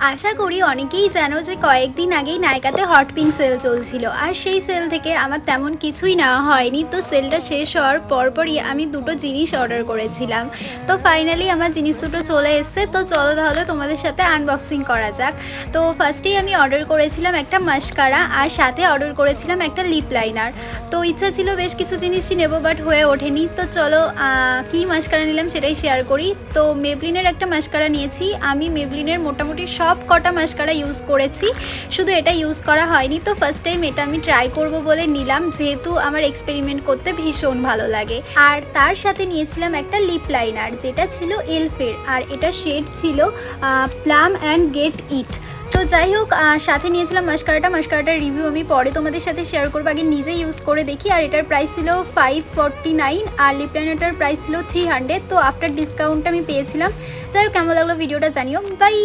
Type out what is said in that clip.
আশা করি অনেকেই জানো যে কয়েকদিন আগেই নাইকাতে হট পিঙ্ক সেল চলছিল, আর সেই সেল থেকে আমার তেমন কিছুই নেওয়া হয়নি। তো সেলটা শেষ হওয়ার পরপরই আমি দুটো জিনিস অর্ডার করেছিলাম। তো ফাইনালি আমার জিনিস দুটো চলে এসছে। তো চলো তাহলে তোমাদের সাথে আনবক্সিং করা যাক। তো ফার্স্টেই আমি অর্ডার করেছিলাম একটা মাস্কারা, আর সাথে অর্ডার করেছিলাম একটা লিপ লাইনার। তো ইচ্ছা ছিল বেশ কিছু জিনিসই নেবো, বাট হয়ে ওঠেনি। তো চলো কী মাস্কারা নিলাম সেটাই শেয়ার করি। তো মেবলিনের একটা মাস্কারা নিয়েছি। আমি মেবলিনের মোটামুটি সব কটা মাস্কারা ইউজ করেছি, শুধু এটা ইউজ করা হয়নি। তো ফার্স্ট টাইম এটা আমি ট্রাই করব বলে নিলাম, যেহেতু আমার এক্সপেরিমেন্ট করতে ভীষণ ভালো লাগে। আর তার সাথে নিয়েছিলাম একটা লিপ লাইনার, যেটা ছিল এলফের, আর এটা শেড ছিল প্লাম অ্যান্ড গেট ইট। তো যাই হোক, সাথে নিয়েছিলাম মাস্কারাটার রিভিউ আমি পরে তোমাদের সাথে শেয়ার করবো, আগে নিজে ইউজ করে দেখি। আর এটার প্রাইস ছিল 549, আর লিপ লাইনারটার প্রাইস ছিল 300। তো আফটার ডিসকাউন্ট আমি পেয়েছিলাম। যাই হোক, কেমন লাগলো ভিডিওটা জানিও। বাই।